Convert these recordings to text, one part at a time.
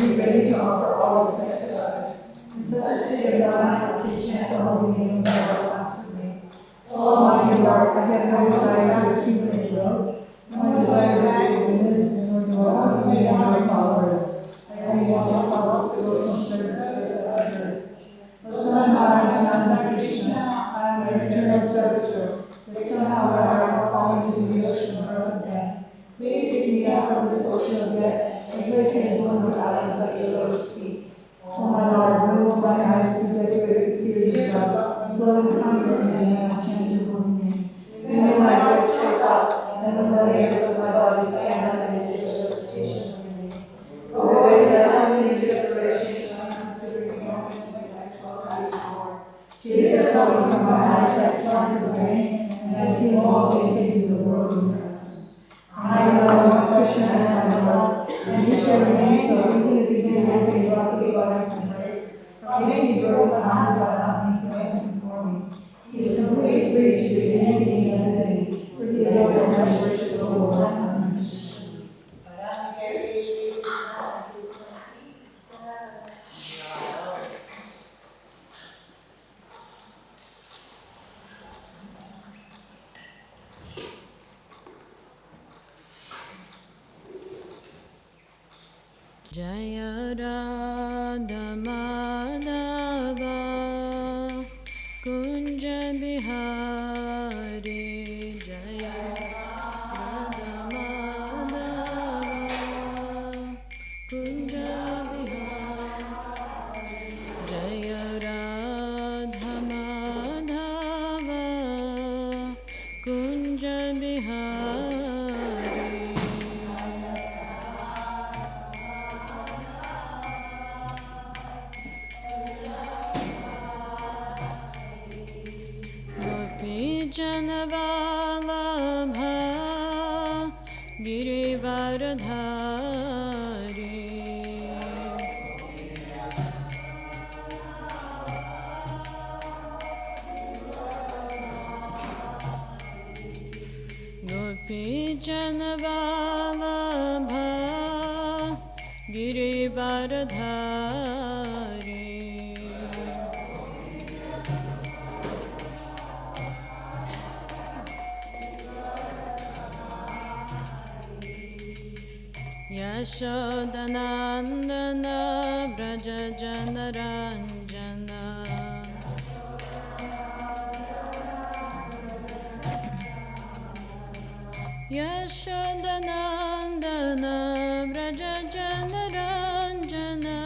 be ready to offer all respect to others. In such a state of mind, I can chant the holy name of God constantly. Almighty Lord, I have no desire to accumulate wealth, no desire to be women, nor do I want to be more followers. I only want to follow devotional services as I heard. O Son of Narayananda Krishna, I am an eternal servitor, but somehow or other I have fallen into the ocean of birth and death. Please take me out from this ocean of death and place me in one with islands at your lotus feet. O my Lord, remove my eyes to decorate with tears of love, and close constantly when I chant your holy name. May my voice shake up, and the layers of my body stand up in the recitation of your name. Away that holy separation, I'm considering the moment to be like 12 hours more. Tears are flowing from my eyes like torrents of rain, and I feel all taken to the world of your presence. I know Krishna as my Lord, and He shall remain so even if He gives me roughly by His embrace, or makes me grow bound by not being present before me. He is completely free to do anything and everything, for He is always my worshipful Lord. Jaya Radha Madhava Kunja Bihari Jaya Radha Madhava Kunja Bihari Jaya Radha Madhava Kunja Bihari Janavalabha Girivaradhari Gopi Janavalabha Girivaradhari Yashodanandana Vraja Janaranjana Yashodanandana Vraja Janaranjana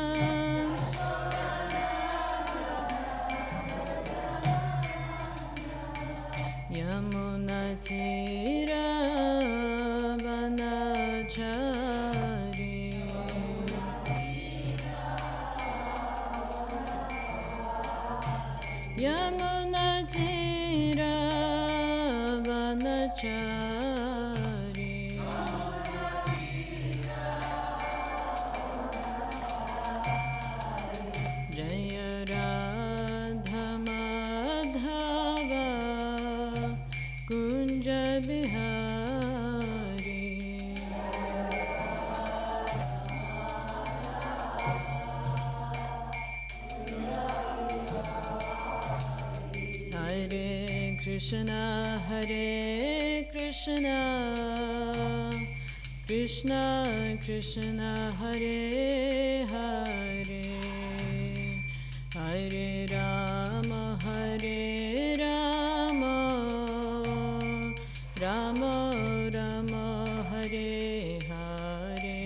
Yamuna Tira Vanachari Yamuna Tira Vanachari Jaya Radha Madhava Kunja Bihari Hare Krishna Krishna Krishna Hare Hare Hare Rama Rama Rama Hare Hare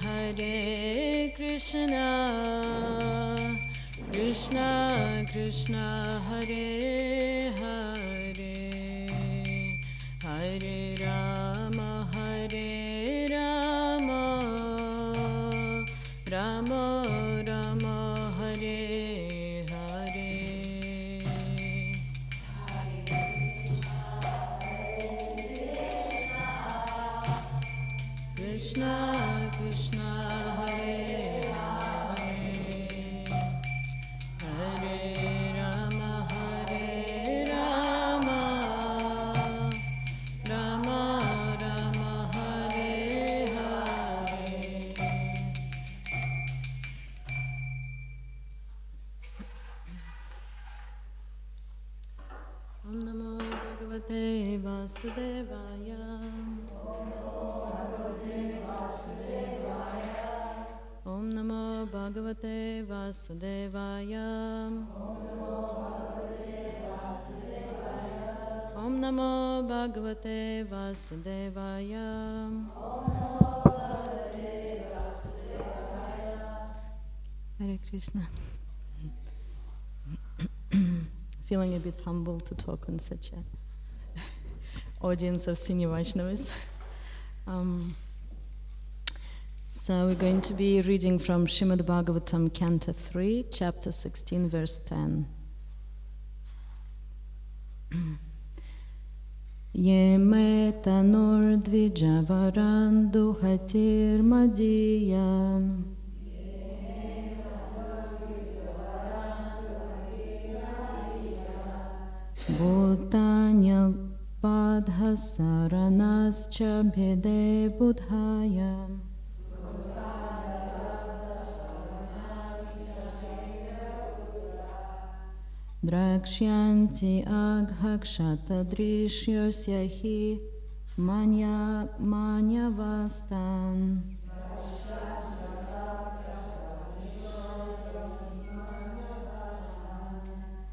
Hare Krishna Krishna Krishna Hare Hare Hare Rama Rama Rama Hare Om Namo Bhagavate Vasudevaya. Om Namo Bhagavate Vasudevaya. Om Namo Bhagavate Vasudevaya. Hare Krishna. Feeling a bit humble to talk on such a audience of senior Vaishnavas. So we're going to be reading from Srimad Bhagavatam, Canto 3, Chapter 16, Verse 10. Ye me tanur dvijavaran duhatir madiyam Bhutanya padhasaranascha bhede budhaya Drakshyanti aghakshata drishyosya hi manyavastan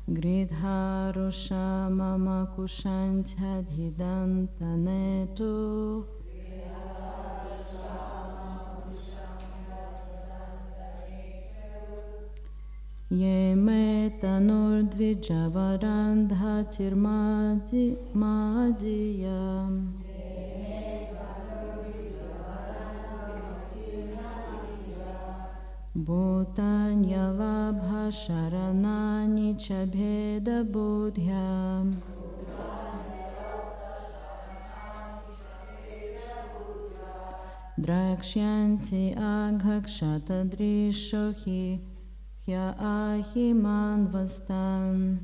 Gridharusha mama kushantyadhidantanetu Ye me tanur dvijavarandhatir madiyam Bhutanya labha sharanani cha bheda budhyam Drakshyanti aghakshata drisho hi hya ahiman vastan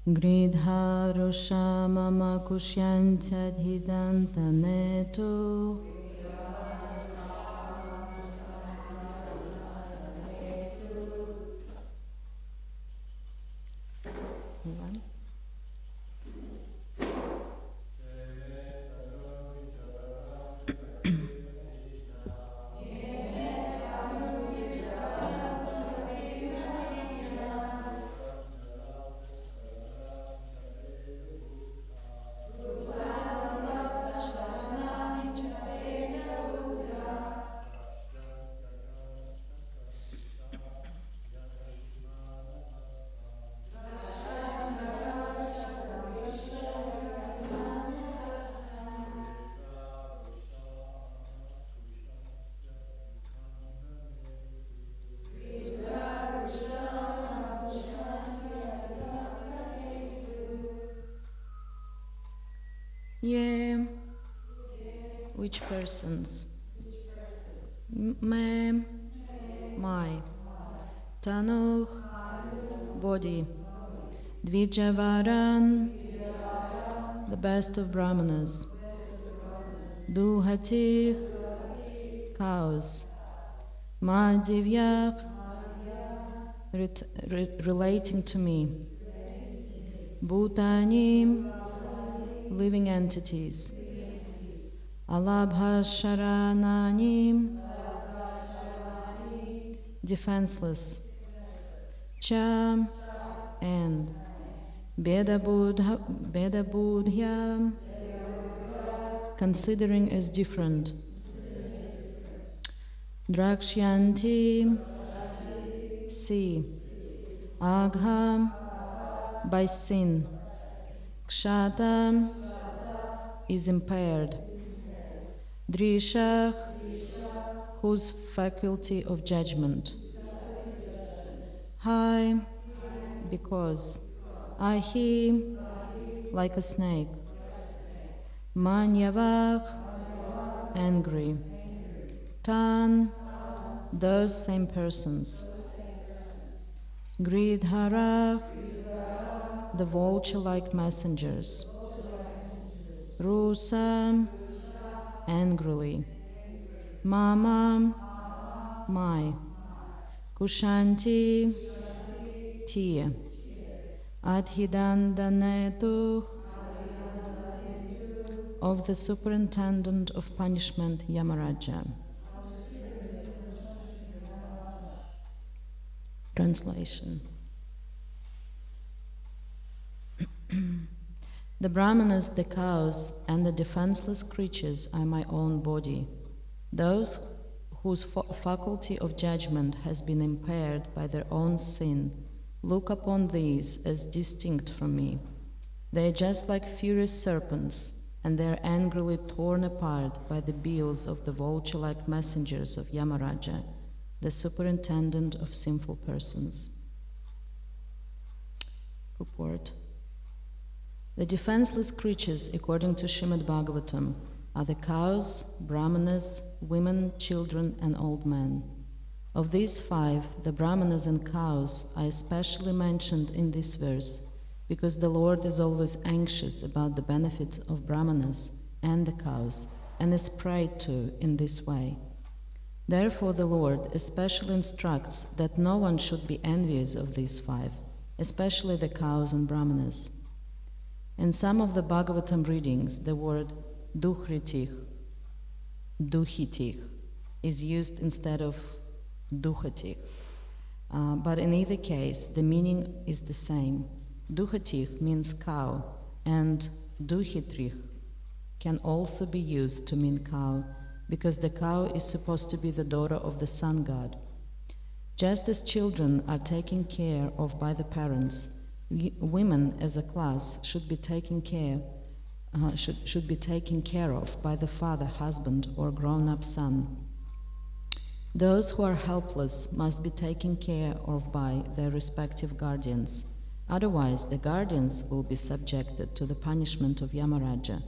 Gridharusha mama kushyantyadhidantanetu Ye, which persons? Me, my. Tanuh, body. Dvijavaran, the best of brahmanas. Duhati, cows. Madivyak, relating to me. Bhutanim, living entities. Alabhasharananim, defenseless. Cha, and Bedabudhya, considering as different. Drakshyanti, see. Agha, by sin. Kshata is impaired. Drisha, whose faculty of judgment. Hai, because. Ahi, like a snake. Manyavak, angry. Tan, those same persons. Gridhara, the vulture-like messengers. Rusa, angrily. Mama, my. Kushanti Ti Adhidandanetu of the Superintendent of Punishment Yamaraja. Translation. The brahmanas, the cows, and the defenseless creatures are my own body. Those whose faculty of judgment has been impaired by their own sin look upon these as distinct from me. They are just like furious serpents, and they are angrily torn apart by the bills of the vulture-like messengers of Yamaraja, the superintendent of sinful persons. Purport. The defenseless creatures, according to Srimad Bhagavatam, are the cows, brahmanas, women, children, and old men. Of these five, the brahmanas and cows are especially mentioned in this verse because the Lord is always anxious about the benefit of brahmanas and the cows and is prayed to in this way. Therefore, the Lord especially instructs that no one should be envious of these five, especially the cows and brahmanas. In some of the Bhagavatam readings, the word duhritih, duhitih, is used instead of duhatih. But in either case, the meaning is the same. Duhatih means cow, and duhitrih can also be used to mean cow, because the cow is supposed to be the daughter of the sun god. Just as children are taken care of by the parents, women as a class should be taken care of by the father, husband, or grown-up son. Those who are helpless must be taken care of by their respective guardians. Otherwise, the guardians will be subjected to the punishment of Yamaraja,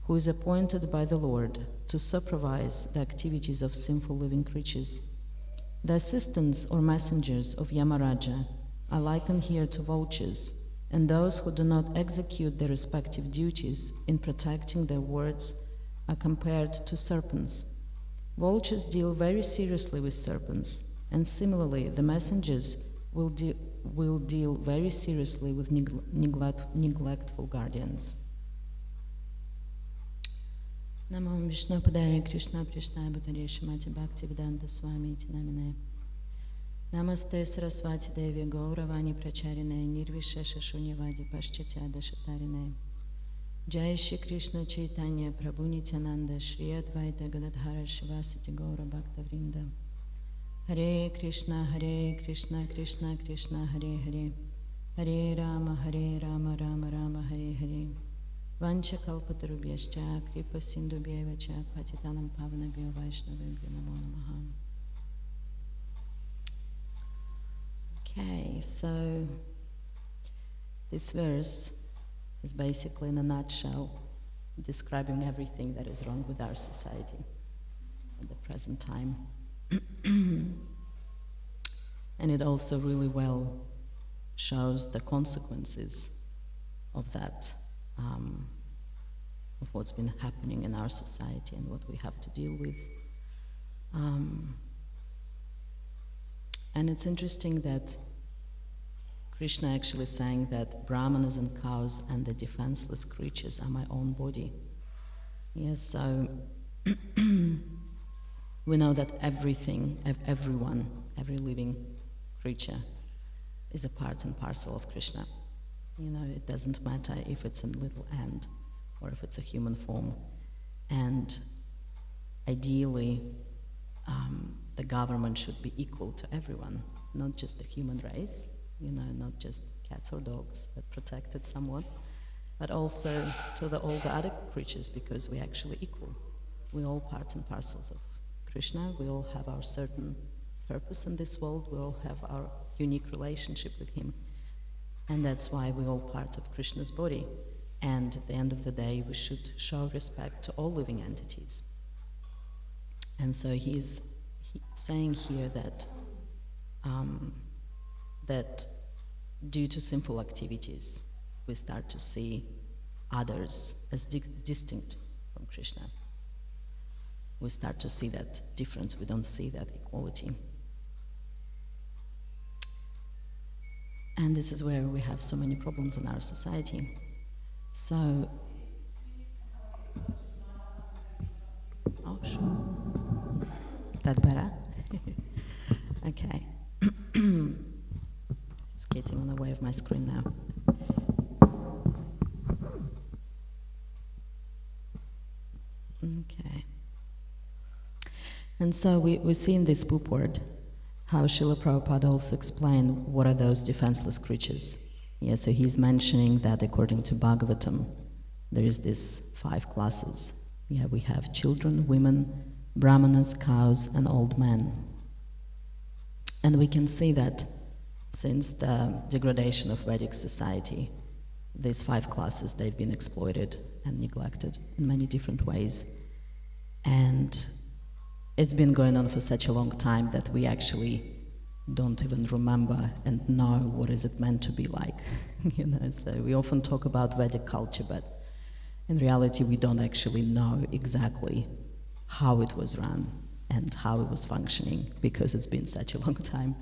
who is appointed by the Lord to supervise the activities of sinful living creatures. The assistants or messengers of Yamaraja are likened here to vultures, and those who do not execute their respective duties in protecting their wards are compared to serpents. Vultures deal very seriously with serpents, and similarly, the messengers will deal very seriously with neglectful guardians. Namo Vishnu Padaya Krishna Prishna Bhatare Shrimati Bhaktivedanta Swami Iti Namine. Namaste Saraswati Devi Gauravani Pracharine Nirvishesha Shunyavadi Paschatya Shatarine. Jai Shri Krishna Caitanya Prabhu Nityananda Shri Advaita Gadadhara Shivasati Gaura Bhakta Vrinda. Hare Krishna Krishna Krishna Hare Hare Hare Rama Rama Rama Hare Hare Vancha Kalpatarubhyascha Kripa Sindhubhyevacha Patitanam Pavanabhyo Vaishnavabhyo Namo Namaha. Okay, so this verse is basically in a nutshell describing everything that is wrong with our society at the present time. And it also really well shows the consequences of that, of what's been happening in our society and what we have to deal with. And it's interesting that Krishna actually saying that brahmanas and cows and the defenseless creatures are my own body. Yes, so we know that everyone, every living creature is a part and parcel of Krishna. You know, it doesn't matter if it's a little ant or if it's a human form. And ideally, the government should be equal to everyone, not just the human race, you know, not just cats or dogs that protected somewhat, but also to all the other creatures, because we're actually equal. We're all parts and parcels of Krishna. We all have our certain purpose in this world. We all have our unique relationship with him. And that's why we're all part of Krishna's body. And at the end of the day, we should show respect to all living entities. And so he's saying here that that due to sinful activities, we start to see others as distinct from Krishna. We start to see that difference. We don't see that equality. And this is where we have so many problems in our society. So, oh, sure. Is that better? Okay. Just getting on the way of my screen now. Okay. And so we see in this purport how Srila Prabhupada also explained what are those defenseless creatures. Yeah, so he's mentioning that according to Bhagavatam, there is these 5 classes. Yeah, we have children, women, brahmanas, cows, and old men. And we can see that since the degradation of Vedic society, these 5 classes, they've been exploited and neglected in many different ways. And it's been going on for such a long time that we actually don't even remember and know what is it meant to be like. So we often talk about Vedic culture, but in reality we don't actually know exactly how it was run and how it was functioning, because it's been such a long time.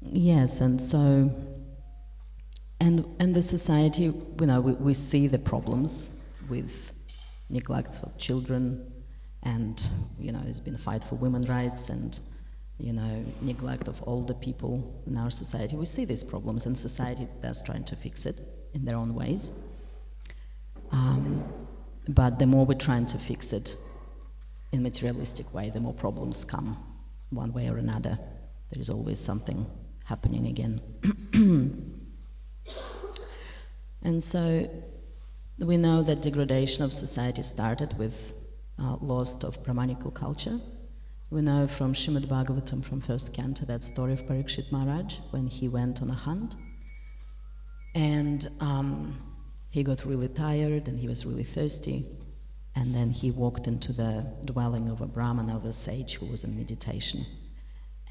Yes, and so, and the society, we see the problems with neglect of children, and there's been a fight for women's rights, and neglect of older people in our society. We see these problems, and society is trying to fix it in their own ways. But the more we're trying to fix it in a materialistic way, the more problems come one way or another. There is always something happening again. And so we know that degradation of society started with loss of Brahmanical culture. We know from Srimad Bhagavatam, from first canto, that story of Parikshit Maharaj when he went on a hunt, and he got really tired and he was really thirsty, and then he walked into the dwelling of a Brahmana, of a sage who was in meditation.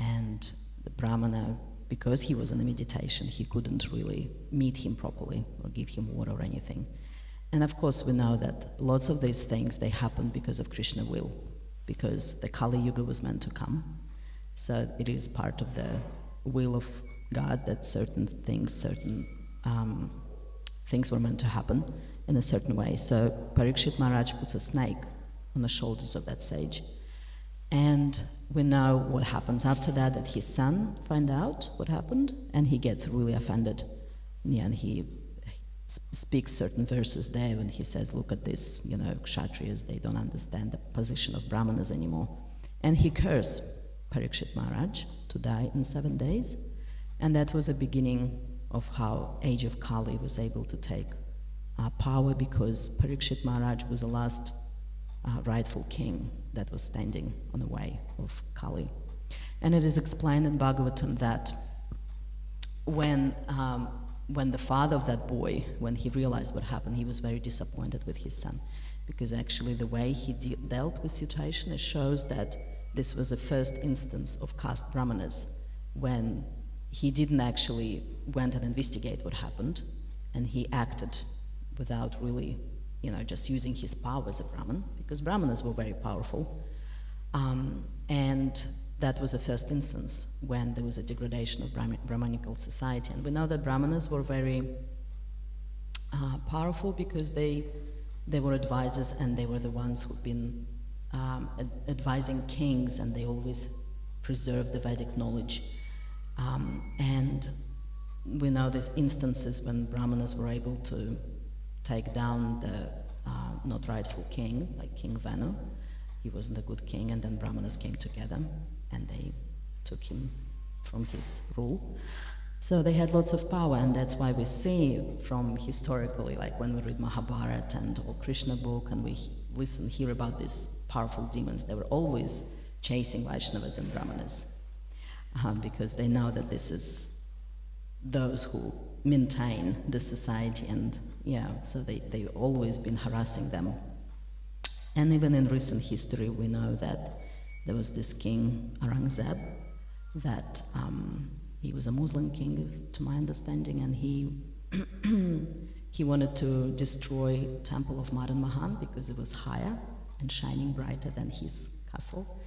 And the Brahmana, because he was in a meditation, he couldn't really meet him properly or give him water or anything. And of course we know that lots of these things, they happen because of Krishna will, because the Kali Yuga was meant to come. So it is part of the will of God that certain things were meant to happen in a certain way. So Parikshit Maharaj puts a snake on the shoulders of that sage. And we know what happens after that his son finds out what happened, and he gets really offended. Yeah, and he speaks certain verses there when he says, look at this, Kshatriyas, they don't understand the position of Brahmanas anymore. And he cursed Parikshit Maharaj to die in 7 days. And that was the beginning of how age of Kali was able to take power, because Parikshit Maharaj was the last rightful king that was standing on the way of Kali. And it is explained in Bhagavatam that when the father of that boy, when he realized what happened, he was very disappointed with his son, because actually the way he dealt with situation, it shows that this was the first instance of caste brahmanas, when he didn't actually went and investigate what happened, and he acted without really, just using his power as a Brahmin, because Brahmanas were very powerful. And that was the first instance when there was a degradation of Brahmanical society. And we know that Brahmanas were very powerful because they were advisors, and they were the ones who've been advising kings, and they always preserved the Vedic knowledge. And we know there's instances when Brahmanas were able to take down the not rightful king, like King Venu. He wasn't a good king, and then Brahmanas came together and they took him from his rule. So they had lots of power, and that's why we see from historically, like when we read Mahabharata and all Krishna book, and we hear about these powerful demons, they were always chasing Vaishnavas and Brahmanas, because they know that this is those who maintain the society, and so they've always been harassing them. And even in recent history, we know that there was this king, Aurangzeb, that he was a Muslim king, to my understanding, and he wanted to destroy Temple of Madan Mahan because it was higher and shining brighter than his castle.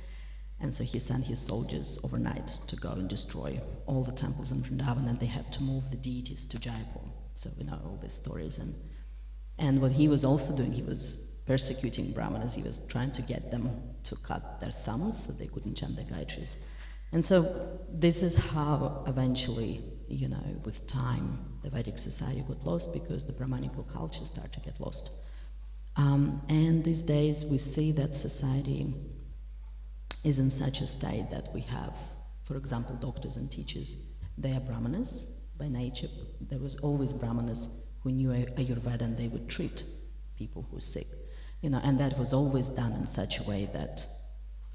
And so he sent his soldiers overnight to go and destroy all the temples in Vrindavan, and they had to move the deities to Jaipur. So we know all these stories. And what he was also doing, he was persecuting Brahmanas. He was trying to get them to cut their thumbs so they couldn't chant their Gayatris. And so this is how eventually, with time, the Vedic society got lost because the Brahmanical culture started to get lost. And these days we see that society is in such a state that we have, for example, doctors and teachers. They are Brahmanas by nature. There was always Brahmanas who knew Ayurveda, and they would treat people who are sick. And that was always done in such a way that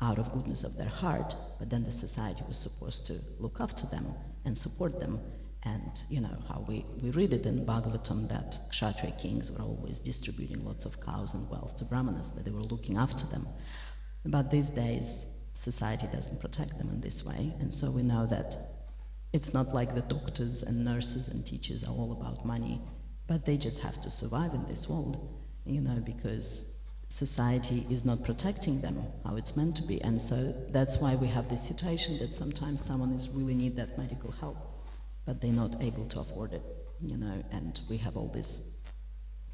out of goodness of their heart, but then the society was supposed to look after them and support them. And how we read it in Bhagavatam that Kshatriya kings were always distributing lots of cows and wealth to Brahmanas, that they were looking after them. But these days, society doesn't protect them in this way, and so we know that it's not like the doctors and nurses and teachers are all about money, but they just have to survive in this world, because society is not protecting them how it's meant to be. And so that's why we have this situation that sometimes someone is really need that medical help, but they're not able to afford it, and we have all these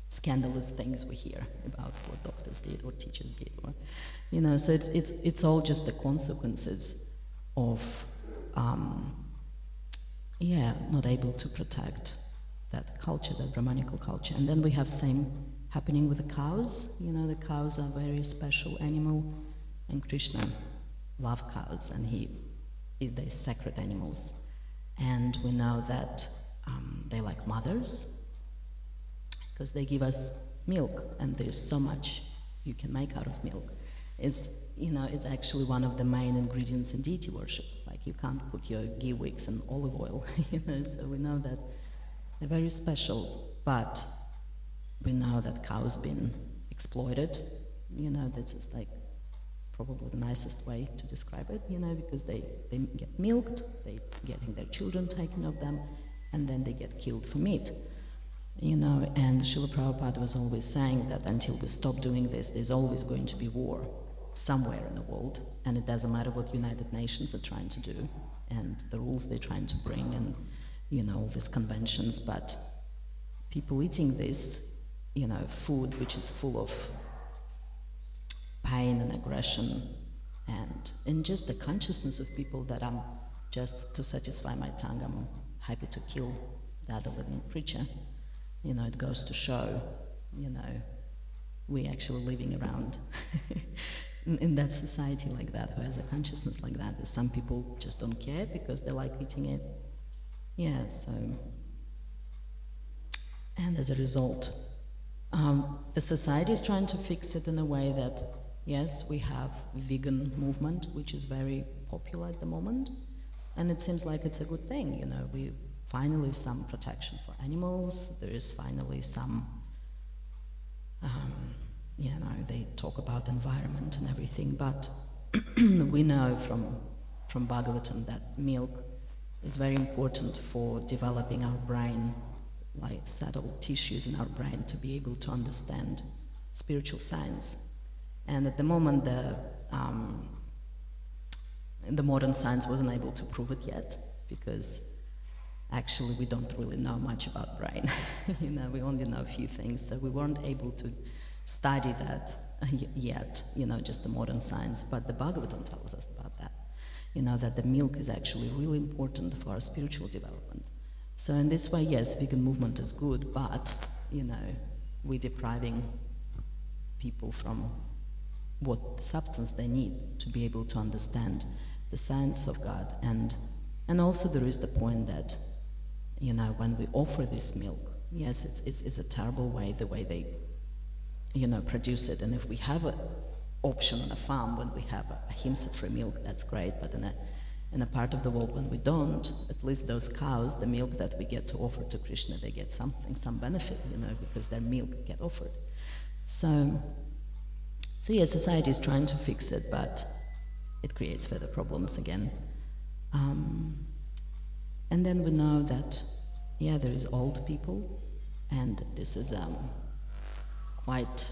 scandalous things we hear about what doctors did or teachers did, or, so it's all just the consequences of, not able to protect that culture, that Brahmanical culture. And then we have same happening with the cows. The cows are a very special animal, and Krishna loves cows, and they're sacred animals. And we know that they like mothers, because they give us milk, and there's so much you can make out of milk. It's actually one of the main ingredients in deity worship. Like, you can't put your ghee wicks in olive oil, so we know that they're very special, but we know that cows been exploited, that's just like probably the nicest way to describe it, because they get milked, they getting their children taken of them, and then they get killed for meat. And Srila Prabhupada was always saying that until we stop doing this, there's always going to be war somewhere in the world, and it doesn't matter what United Nations are trying to do and the rules they're trying to bring and, all these conventions, but people eating this, food which is full of pain and aggression and just the consciousness of people that I'm just to satisfy my tongue, I'm happy to kill the other living creature. It goes to show, we're actually living around in that society like that, who has a consciousness like that. There's some people just don't care because they like eating it. And as a result, the society is trying to fix it in a way that, yes, we have vegan movement, which is very popular at the moment, and it seems like it's a good thing, we finally some protection for animals, there is finally some, they talk about environment and everything, but we know from Bhagavatam that milk is very important for developing our brain, like subtle tissues in our brain, to be able to understand spiritual science. And at the moment, the modern science wasn't able to prove it yet, because actually we don't really know much about brain. We only know a few things, so we weren't able to study that yet, just the modern science. But the Bhagavatam tells us about that, that the milk is actually really important for our spiritual development. So in this way, yes, vegan movement is good, but, we're depriving people from what substance they need to be able to understand the science of God. And also there is the point that, when we offer this milk, yes, it's a terrible way, the way they, produce it. And if we have an option on a farm when we have a ahimsa-free milk, that's great, but in a part of the world when we don't, at least those cows, the milk that we get to offer to Krishna, they get some benefit, because their milk get offered. So yes, society is trying to fix it, but it creates further problems again. And then we know that, there is old people, and this is quite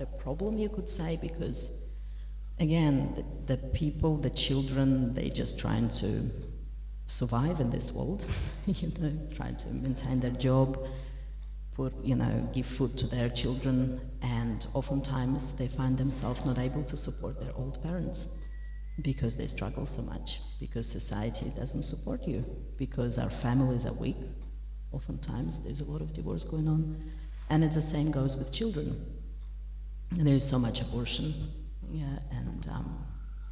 a problem, you could say, because again, the people, the children, they just trying to survive in this world, trying to maintain their job, give food to their children, and oftentimes they find themselves not able to support their old parents because they struggle so much, because society doesn't support you, because our families are weak. Oftentimes there's a lot of divorce going on, and it's the same goes with children. There is so much abortion, and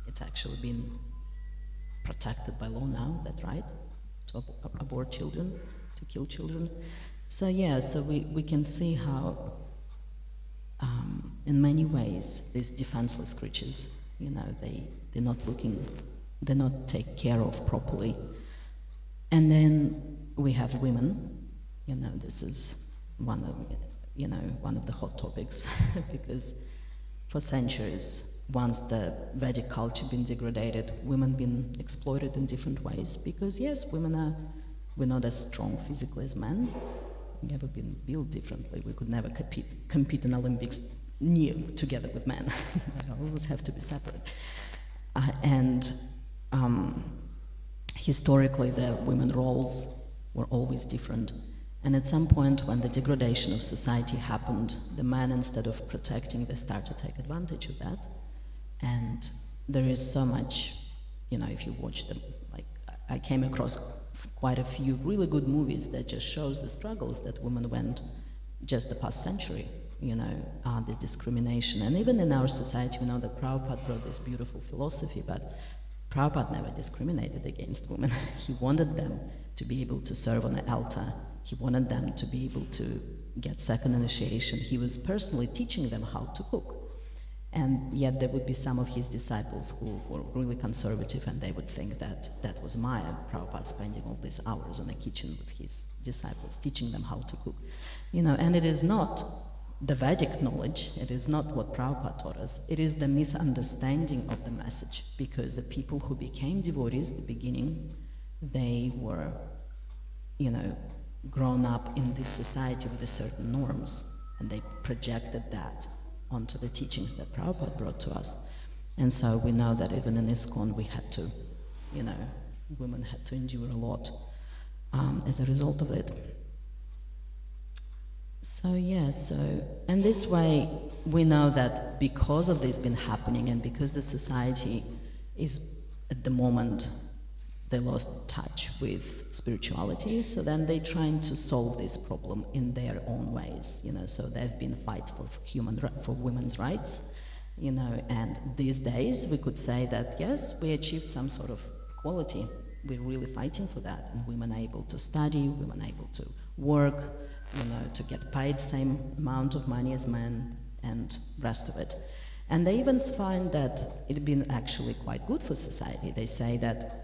it's actually been protected by law now, that right, to abort children, to kill children. So we can see how, in many ways, these defenseless creatures, they're not looking, they're not taken care of properly. And then we have women. This is one of the hot topics because for centuries, once the Vedic culture been degraded, women been exploited in different ways because yes, we're not as strong physically as men. We never been built differently. We could never compete in Olympics together with men. They always have to be separate. Historically, the women roles were always different. And at some point, when the degradation of society happened, the men, instead of protecting, they start to take advantage of that. And there is so much, if you watch them, like I came across quite a few really good movies that just shows the struggles that women went just the past century, the discrimination. And even in our society, we know that Prabhupada brought this beautiful philosophy, but Prabhupada never discriminated against women. He wanted them to be able to serve on the altar. He wanted them to be able to get second initiation. He was personally teaching them how to cook. And yet there would be some of his disciples who were really conservative, and they would think that that was Maya, Prabhupada spending all these hours in the kitchen with his disciples, teaching them how to cook. And it is not the Vedic knowledge, it is not what Prabhupada taught us, it is the misunderstanding of the message, because the people who became devotees at the beginning, they were, grown up in this society with certain norms, and they projected that onto the teachings that Prabhupada brought to us. And so we know that even in ISKCON we had to, women had to endure a lot as a result of it. And this way we know that because of this been happening and because the society is at the moment, they lost touch with spirituality, so then they're trying to solve this problem in their own ways, so they've been fighting for women's rights, and these days we could say that yes, we achieved some sort of equality. We're really fighting for that, and women are able to study, women are able to work, to get paid same amount of money as men and rest of it. And they even find that it's been actually quite good for society. They say that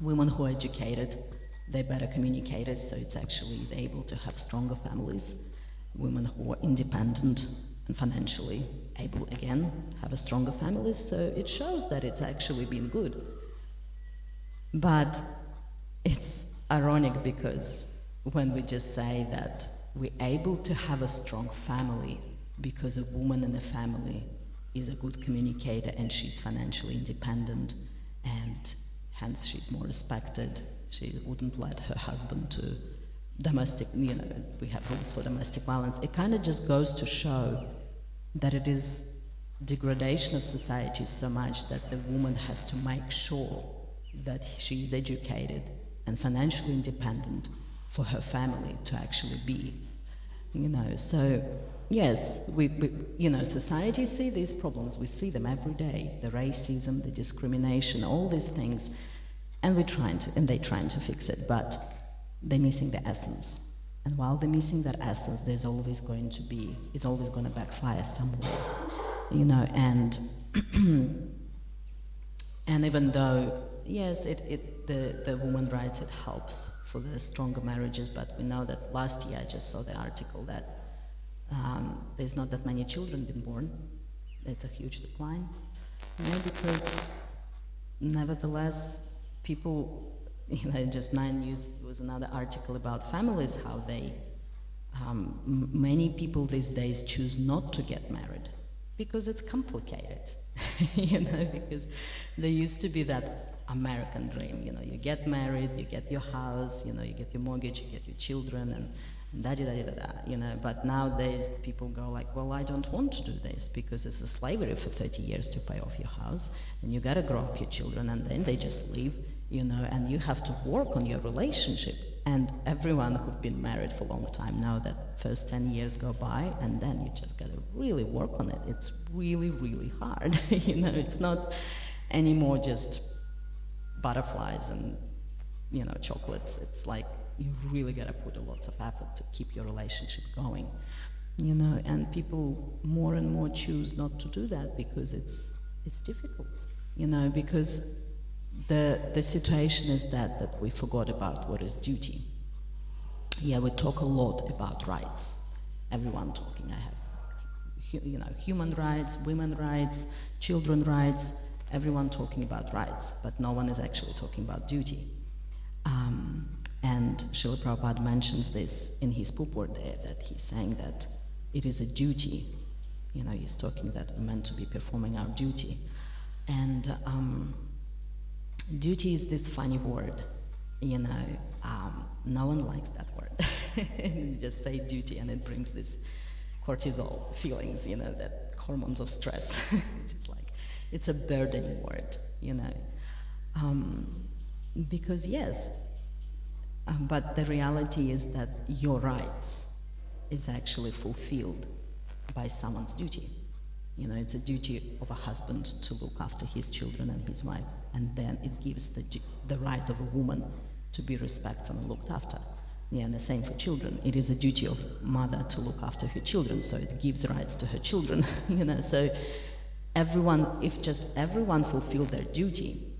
women who are educated, they're better communicators, so it's actually they're able to have stronger families. Women who are independent and financially able, again, have a stronger families, so it shows that it's actually been good. But it's ironic because when we just say that we're able to have a strong family because a woman in a family is a good communicator and she's financially independent and hence she's more respected, she wouldn't let her husband to domestic, we have rules for domestic violence. It kind of just goes to show that it is degradation of society so much that the woman has to make sure that she is educated and financially independent for her family to actually be, so yes, we society see these problems, we see them every day, the racism, the discrimination, all these things, and they're trying to fix it, but they're missing the essence. And while they're missing that essence, it's always going to backfire somewhere, and and even though, yes, the women's rights, it helps for the stronger marriages, but we know that last year I just saw the article that there's not that many children being born. That's a huge decline. Because nevertheless, people, just 9 News was another article about families, how they, many people these days choose not to get married Because it's complicated, because there used to be that American dream, you get married, you get your house, you get your mortgage, you get your children, and da-da-da-da-da, but nowadays people go like, well, I don't want to do this because it's a slavery for 30 years to pay off your house, and you gotta grow up your children, and then they just leave, and you have to work on your relationship. And everyone who've been married for a long time know that first 10 years go by, and then you just gotta really work on it. It's really, really hard, it's not anymore just butterflies and, chocolates. It's like you really gotta put a lot of effort to keep your relationship going, and people more and more choose not to do that because it's difficult, because the situation is that we forgot about what is duty. Yeah, we talk a lot about rights. Everyone talking. I have, human rights, women rights, children rights. Everyone talking about rights, but no one is actually talking about duty. And Srila Prabhupada mentions this in his purport there, that he's saying that it is a duty. He's talking that we're meant to be performing our duty. And duty is this funny word, no one likes that word. You just say duty and it brings this cortisol feelings, that hormones of stress. It's just like, it's a burdening word, because yes, but the reality is that your rights is actually fulfilled by someone's duty. It's a duty of a husband to look after his children and his wife, and then it gives the right of a woman to be respected and looked after. Yeah, and the same for children. It is a duty of mother to look after her children, so it gives rights to her children. So if just everyone fulfilled their duty,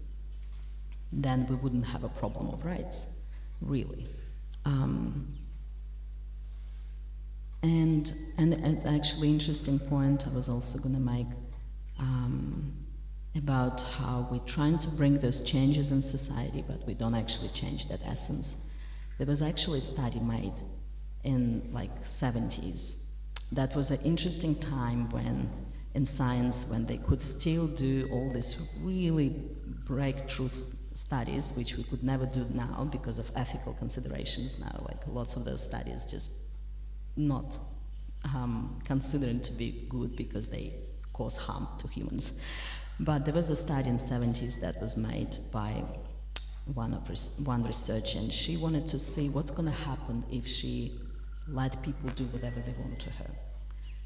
then we wouldn't have a problem of rights, really. And it's actually an interesting point I was also going to make about how we're trying to bring those changes in society, but we don't actually change that essence. There was actually a study made in like 70s. That was an interesting time in science when they could still do all these really breakthrough studies, which we could never do now because of ethical considerations now. Like lots of those studies just not considered to be good because they cause harm to humans. But there was a study in the 70s that was made by one researcher, and she wanted to see what's going to happen if she let people do whatever they want to her.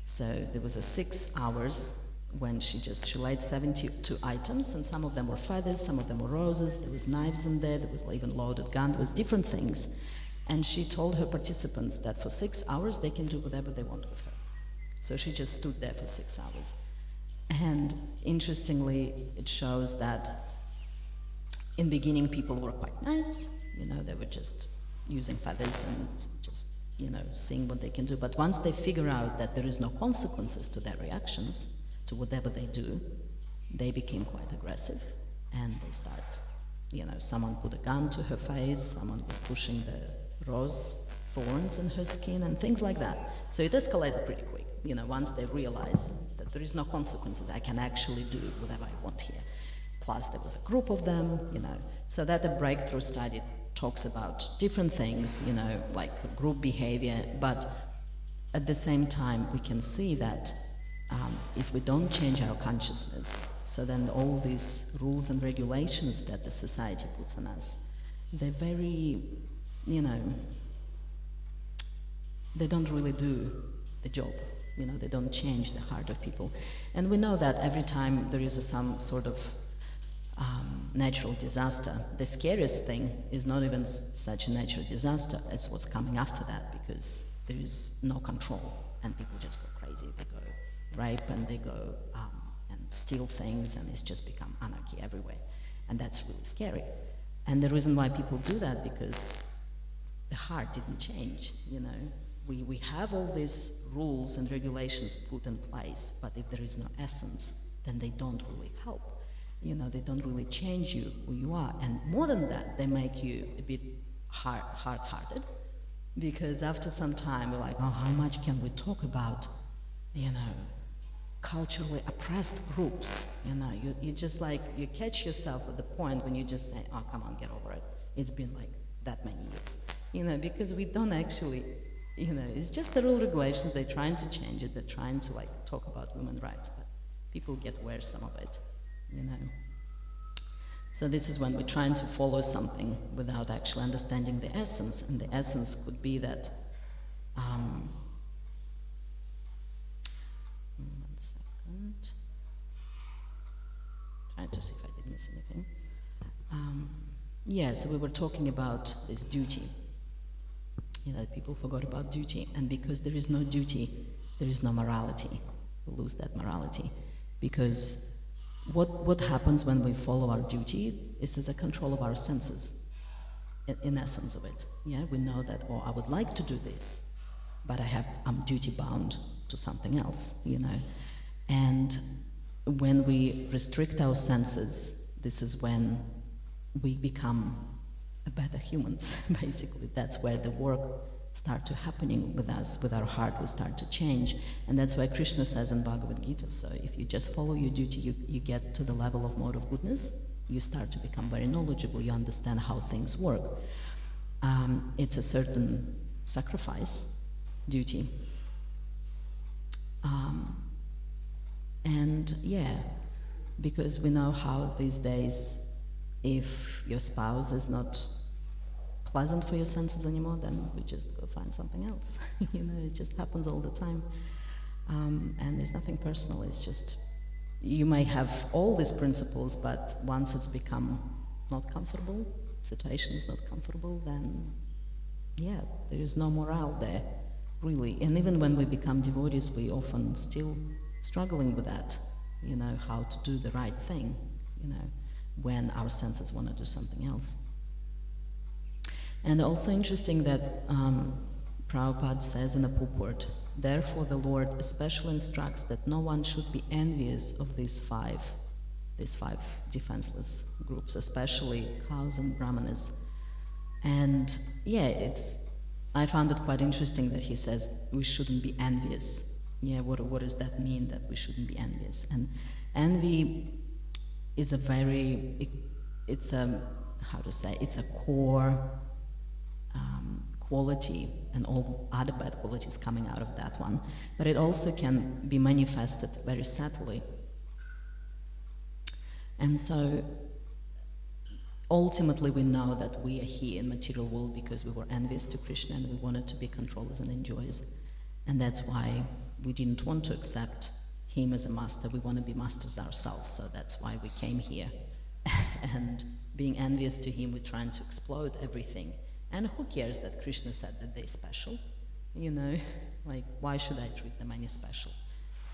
So there was 6 hours when she laid 72 items, and some of them were feathers, some of them were roses, there was knives in there was even loaded gun, there was different things. And she told her participants that for 6 hours they can do whatever they want with her. So she just stood there for 6 hours. And interestingly, it shows that in the beginning people were quite nice, they were just using feathers and just, seeing what they can do. But once they figure out that there is no consequences to their reactions, to whatever they do, they became quite aggressive, and they start, someone put a gun to her face, someone was pushing the rose thorns in her skin and things like that. So it escalated pretty quick, once they realized that there is no consequences, I can actually do whatever I want here. Plus there was a group of them, so that the breakthrough study talks about different things, like group behavior, but at the same time we can see that if we don't change our consciousness, so then all these rules and regulations that the society puts on us, they're very, they don't really do the job. They don't change the heart of people. And we know that every time there is some sort of natural disaster, the scariest thing is not even such a natural disaster as what's coming after that, because there is no control and people just go crazy. They go rape and they go and steal things, and it's just become anarchy everywhere. And that's really scary. And the reason why people do that, because the heart didn't change, We have all these rules and regulations put in place, but if there is no essence, then they don't really help. They don't really change you, who you are. And more than that, they make you a bit hard-hearted, because after some time, we're like, oh, how much can we talk about, culturally oppressed groups. You know, you just like, you catch yourself at the point when you just say, oh, come on, get over it. It's been like that many years. You know, because we don't actually, you know, it's just the rule regulations, they're trying to change it, they're trying to like talk about women's rights, but people get wearisome of it, you know. So this is when we're trying to follow something without actually understanding the essence, and the essence could be that, one second, trying to see if I did miss anything. Yeah, so we were talking about this duty. You know, people forgot about duty, and because there is no duty, there is no morality. We lose that morality, because what happens when we follow our duty is as a control of our senses, in essence of it. Yeah, we know that, oh, I would like to do this, but I'm duty bound to something else, you know. And when we restrict our senses, this is when we become a better humans, basically. That's where the work start to happening with us, with our heart, we start to change. And that's why Krishna says in Bhagavad Gita, so if you just follow your duty, you get to the level of mode of goodness, you start to become very knowledgeable, you understand how things work. It's a certain sacrifice, duty. And yeah, because we know how these days, if your spouse is not pleasant for your senses anymore, then we just go find something else. You know, it just happens all the time. And there's nothing personal, it's just, you may have all these principles, but once it's become not comfortable, situation is not comfortable, then yeah, there is no morale there, really. And even when we become devotees, we often still struggling with that, you know, how to do the right thing, you know, when our senses want to do something else. And also interesting that Prabhupada says in the purport, therefore the Lord especially instructs that no one should be envious of these five defenseless groups, especially cows and brahmanas. And yeah, I found it quite interesting that he says we shouldn't be envious. Yeah, what does that mean, that we shouldn't be envious? And envy is it's a core quality, and all other bad qualities coming out of that one. But it also can be manifested very subtly. And so ultimately we know that we are here in material world because we were envious to Krishna and we wanted to be controllers and enjoyers. And that's why we didn't want to accept him as a master. We want to be masters ourselves, so that's why we came here. And being envious to him, we're trying to explode everything. And who cares that Krishna said that they're special? You know, like, why should I treat them any special?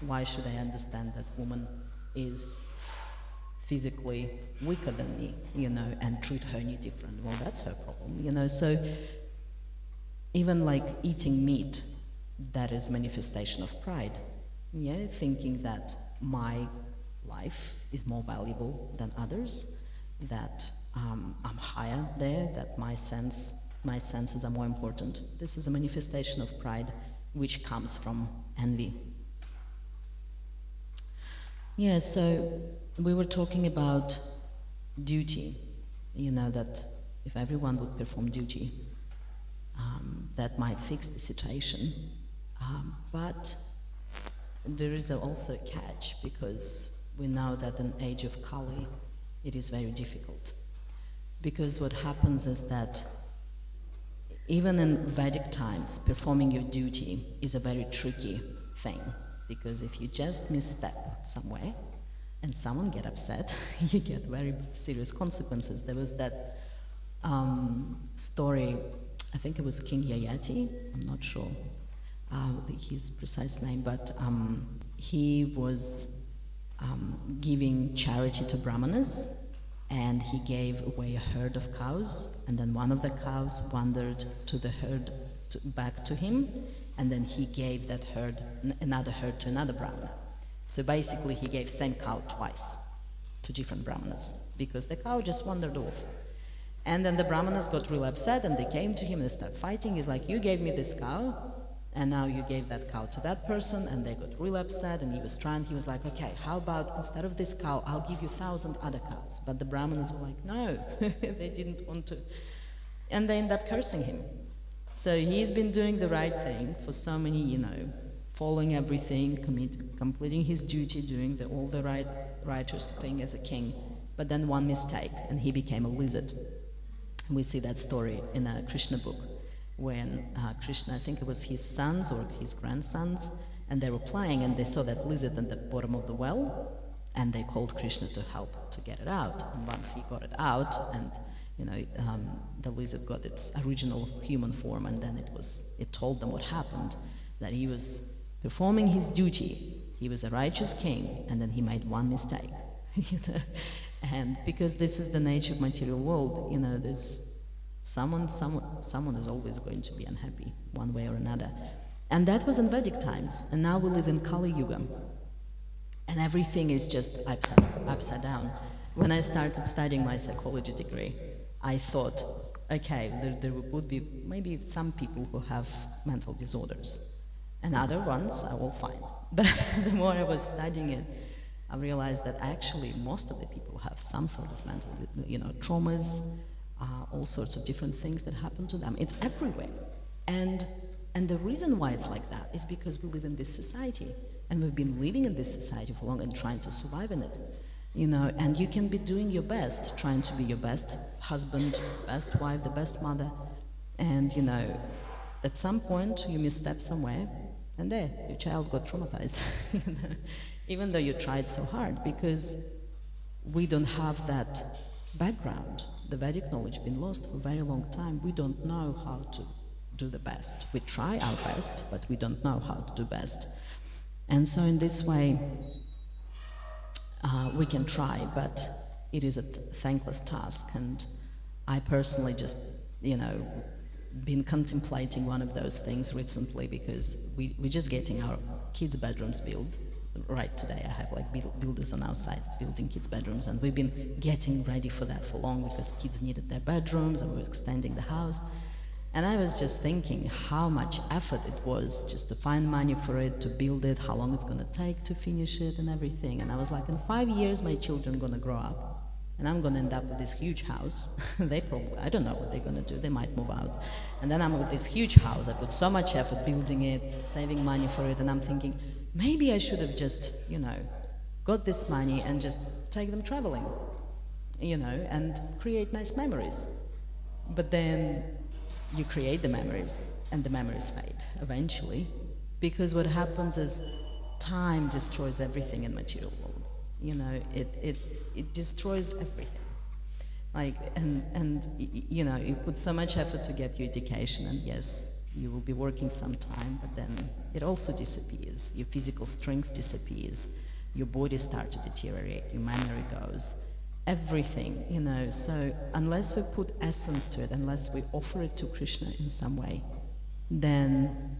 Why should I understand that woman is physically weaker than me, you know, and treat her any different? Well, that's her problem, you know. So even like eating meat, that is manifestation of pride. Yeah, thinking that my life is more valuable than others, that I'm higher there, that my senses are more important. This is a manifestation of pride which comes from envy. Yeah, so we were talking about duty, you know, that if everyone would perform duty, that might fix the situation. But there is also a catch, because we know that in age of Kali, it is very difficult. Because what happens is that even in Vedic times, performing your duty is a very tricky thing, because if you just misstep somewhere and someone get upset, you get very serious consequences. There was that story, I think it was King Yayati, I'm not sure his precise name, but he was giving charity to brahmanas, and he gave away a herd of cows, and then one of the cows wandered to the herd back to him, and then he gave that herd, another herd, to another brahmana. So basically he gave same cow twice to different brahmanas, because the cow just wandered off. And then the brahmanas got really upset, and they came to him and started fighting. He's like, you gave me this cow, And now you gave that cow to that person, and they got real upset, and he was like, okay, how about instead of this cow, I'll give you 1,000 other cows. But the Brahmanas were like, no, they didn't want to. And they end up cursing him. So he's been doing the right thing for so many, following everything, completing his duty, doing all the righteous thing as a king. But then one mistake, and he became a lizard. We see that story in a Krishna book, when Krishna, I think it was his sons or his grandsons, and they were playing, and they saw that lizard at the bottom of the well, and they called Krishna to help to get it out. And once he got it out, and the lizard got its original human form, and then it told them what happened, that he was performing his duty. He was a righteous king, and then he made one mistake. And because this is the nature of material world, there's someone is always going to be unhappy one way or another. And that was in Vedic times, and now we live in Kali Yuga, and everything is just upside down. When I started studying my psychology degree, I thought, okay, there would be maybe some people who have mental disorders, and other ones are all fine. But the more I was studying it, I realized that actually most of the people have some sort of mental, traumas, all sorts of different things that happen to them. It's everywhere. And the reason why it's like that is because we live in this society, and we've been living in this society for long and trying to survive in it. And you can be doing your best, trying to be your best husband, best wife, the best mother, and at some point you misstep somewhere, and there, your child got traumatized. Even though you tried so hard, because we don't have that background. The Vedic knowledge been lost for a very long time. We don't know how to do the best. We try our best, but we don't know how to do best. And so in this way, we can try, but it is a thankless task. And I personally just, been contemplating one of those things recently, because we're just getting our kids' bedrooms built. Right today, I have builders on our side building kids' bedrooms, and we've been getting ready for that for long, because kids needed their bedrooms, and we were extending the house. And I was just thinking how much effort it was just to find money for it, to build it, how long it's going to take to finish it and everything. And I was like, in 5 years, my children are going to grow up, and I'm going to end up with this huge house. They probably, I don't know what they're going to do, they might move out. And then I'm with this huge house, I put so much effort building it, saving money for it, and I'm thinking, maybe I should have just, got this money and just take them traveling, and create nice memories. But then you create the memories, and the memories fade eventually, because what happens is time destroys everything in material world. It destroys everything. You put so much effort to get your education, and yes, you will be working some time, but then it also disappears. Your physical strength disappears. Your body starts to deteriorate. Your memory goes. Everything, So unless we put essence to it, unless we offer it to Krishna in some way, then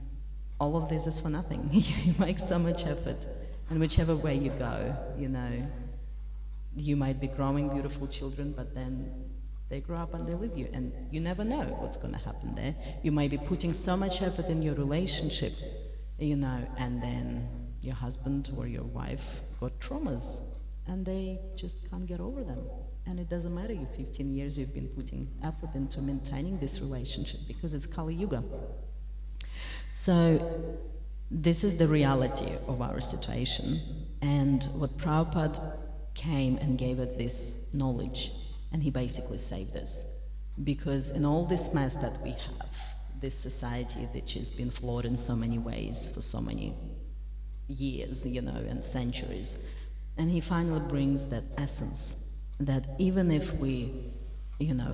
all of this is for nothing. You make so much effort, and whichever way you go, you might be growing beautiful children, but then they grow up and they leave you, and you never know what's going to happen there. You might be putting so much effort in your relationship, and then your husband or your wife got traumas, and they just can't get over them. And it doesn't matter if 15 years you've been putting effort into maintaining this relationship, because it's Kali Yuga. So this is the reality of our situation, and what Prabhupada came and gave us this knowledge, and he basically saved us. Because in all this mess that we have, this society which has been flawed in so many ways for so many years, and centuries, and he finally brings that essence, that even if we,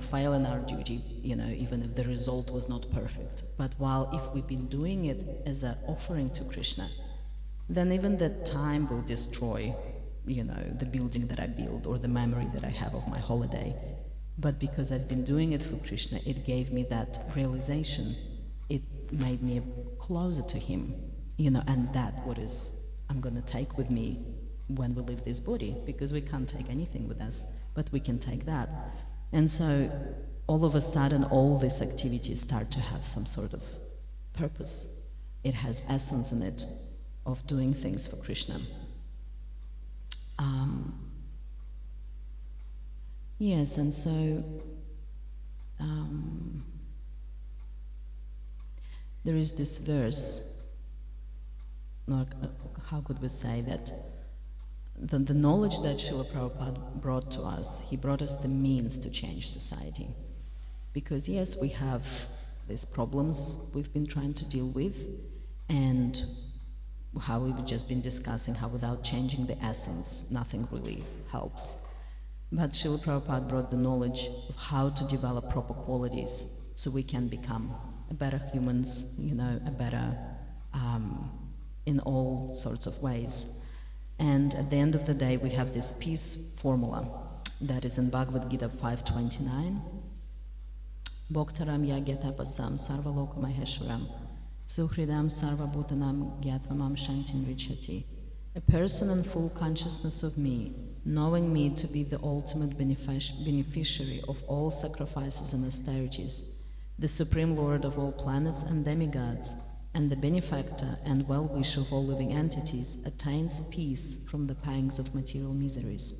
fail in our duty, even if the result was not perfect, but if we've been doing it as an offering to Krishna, then even that time will destroy the building that I built or the memory that I have of my holiday. But because I've been doing it for Krishna, it gave me that realization. It made me closer to him, and that I'm going to take with me when we leave this body, because we can't take anything with us, but we can take that. And so all of a sudden, all these activities start to have some sort of purpose. it has essence in it of doing things for Krishna. Yes, and so there is this verse, or how could we say that the knowledge that Srila Prabhupada brought to us, he brought us the means to change society. Because yes, we have these problems we've been trying to deal with, and how we've just been discussing how without changing the essence, nothing really helps. But Srila Prabhupada brought the knowledge of how to develop proper qualities so we can become a better humans, a better in all sorts of ways. And at the end of the day, we have this peace formula that is in Bhagavad Gita 5.29. Bhoktaram yagyatapasam sarvaloka maheshwaram suhridam sarvabhutanam gyatvam shantim richati. A person in full consciousness of me, knowing me to be the ultimate beneficiary of all sacrifices and austerities, the Supreme Lord of all planets and demigods, and the benefactor and well-wisher of all living entities, attains peace from the pangs of material miseries.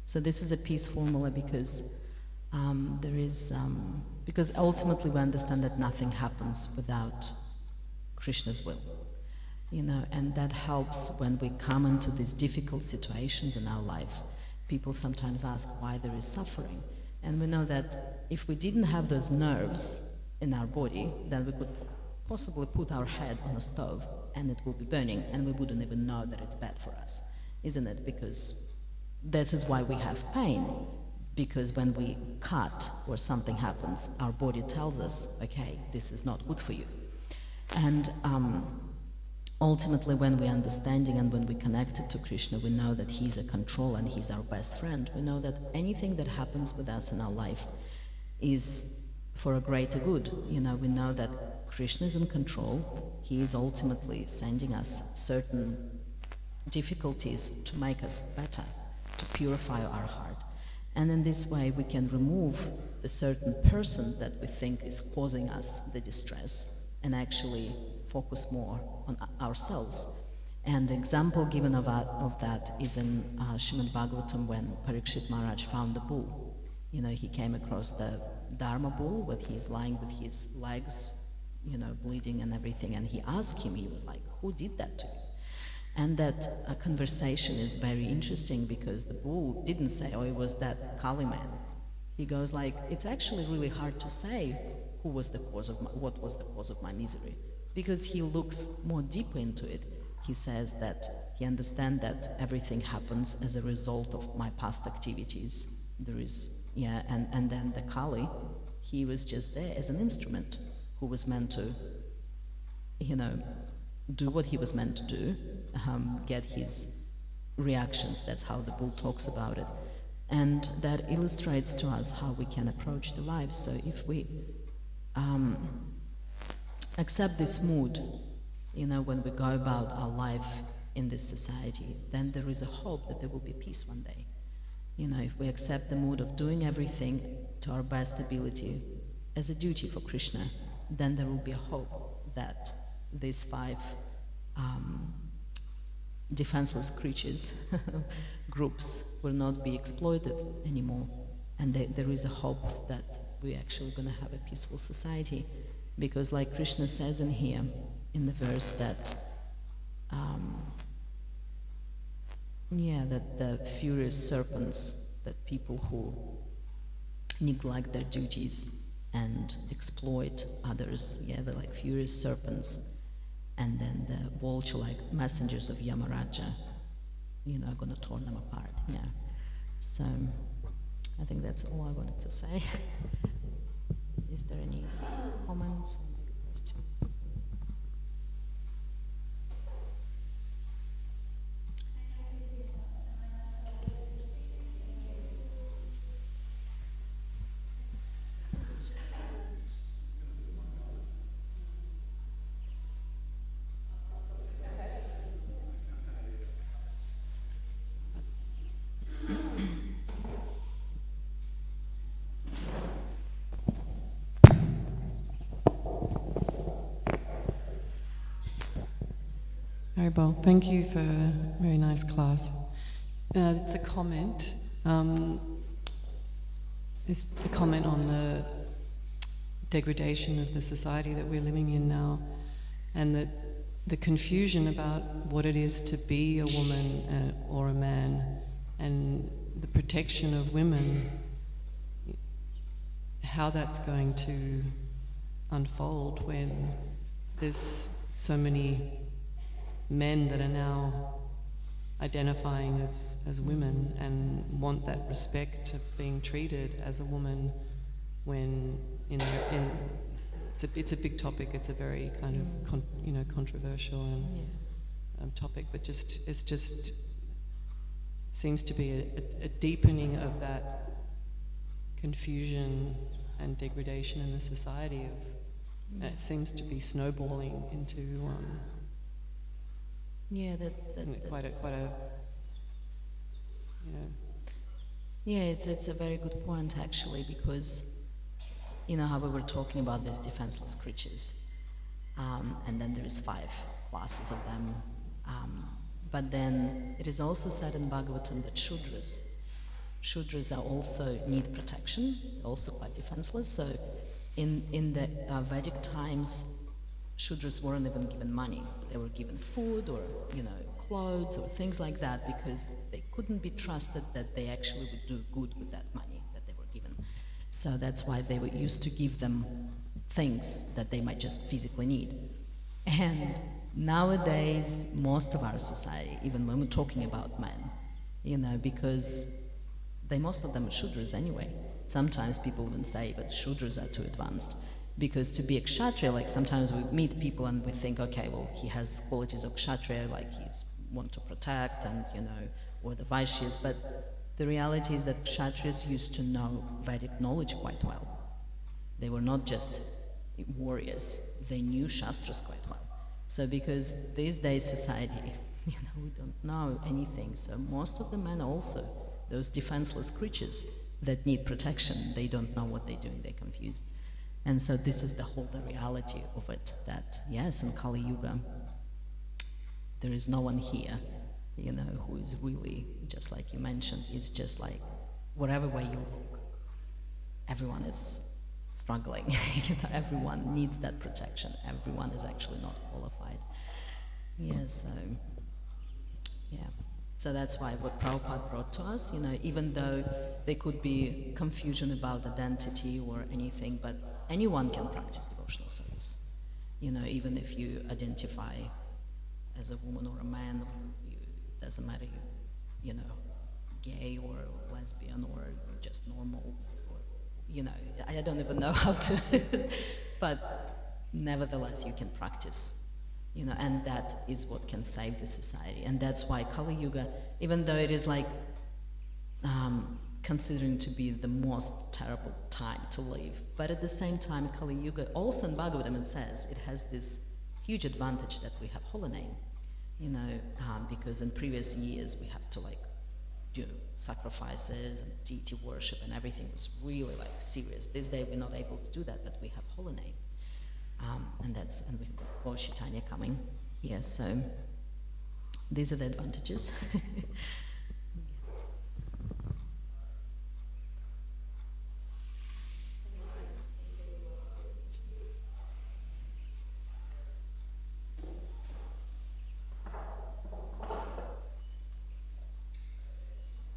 So this is a peace formula because because ultimately we understand that nothing happens without Krishna's will, and that helps when we come into these difficult situations in our life. People sometimes ask why there is suffering, and we know that if we didn't have those nerves in our body, then we could possibly put our head on a stove and it will be burning and we wouldn't even know that it's bad for us, isn't it? Because this is why we have pain, because when we cut or something happens, our body tells us, okay, this is not good for you. And ultimately when we're understanding and when we're connected to Krishna, we know that he's a control and he's our best friend. We know that anything that happens with us in our life is for a greater good. We know that Krishna is in control. He is ultimately sending us certain difficulties to make us better, to purify our heart. And in this way we can remove the certain person that we think is causing us the distress and actually focus more on ourselves. And the example given of that is in Srimad Bhagavatam when Parikshit Maharaj found the bull. He came across the Dharma bull, but he's lying with his legs bleeding and everything, and he asked him, he was like, who did that to you? And that conversation is very interesting because the bull didn't say, oh, it was that Kali man. He goes like, it's actually really hard to say what was the cause of my misery, because he looks more deeply into it. He says that he understands that everything happens as a result of my past activities. And then the Kali, he was just there as an instrument who was meant to, do what he was meant to do, get his reactions. That's how the bull talks about it. And that illustrates to us how we can approach the life. So if we accept this mood, when we go about our life in this society, then there is a hope that there will be peace one day. If we accept the mood of doing everything to our best ability as a duty for Krishna, then there will be a hope that these 5 defenseless creatures groups will not be exploited anymore, and there is a hope that we're actually going to have a peaceful society, because like Krishna says in here in the verse that that the furious serpents, that people who neglect their duties and exploit others, they're like furious serpents, and then the vulture-like messengers of Yamaraja, are going to tear them apart. So I think that's all I wanted to say. Is there any comments or maybe questions? Haribol, thank you for a very nice class. It's a comment. It's a comment on the degradation of the society that we're living in now, and that the confusion about what it is to be a woman or a man, and the protection of women, how that's going to unfold when there's so many men that are now identifying as women and want that respect of being treated as a woman, when it's a big topic. It's a very kind of controversial and topic, but it just seems to be a deepening of that confusion and degradation in the society. It seems to be snowballing into quite a Yeah, it's a very good point actually, because you know how we were talking about these defenseless creatures, and then there is 5 classes of them, but then it is also said in Bhagavatam that Shudras are also need protection, also quite defenseless. So in the Vedic times, Shudras weren't even given money. They were given food or clothes or things like that, because they couldn't be trusted that they actually would do good with that money that they were given. So that's why they were used to give them things that they might just physically need. And nowadays, most of our society, even when we're talking about men, because most of them are Shudras anyway. Sometimes people even say, but Shudras are too advanced. Because to be a Kshatriya, like sometimes we meet people and we think, okay, well, he has qualities of Kshatriya, like he's want to protect and, or the Vaishyas, but the reality is that Kshatriyas used to know Vedic knowledge quite well. They were not just warriors, they knew Shastras quite well. So because these days society, we don't know anything, so most of the men also, those defenseless creatures that need protection, they don't know what they're doing, they're confused. And so this is the reality of it, that yes, in Kali Yuga, there is no one here, who is really, just like you mentioned, it's just like, whatever way you look, everyone is struggling. Everyone needs that protection. Everyone is actually not qualified. So that's why what Prabhupada brought to us, even though there could be confusion about identity or anything, but anyone can practice devotional service. Even if you identify as a woman or a man, it doesn't matter, gay or lesbian or just normal, or, I don't even know how to, but nevertheless you can practice. And that is what can save the society. And that's why Kali Yuga, even though it is like considering to be the most terrible time to live, but at the same time, Kali Yuga, also in Bhagavatam it says, it has this huge advantage that we have holy name, because in previous years we have to do sacrifices and deity worship, and everything was really serious. This day we're not able to do that, but we have holy name. And we've got Lord Caitanya coming here, so these are the advantages.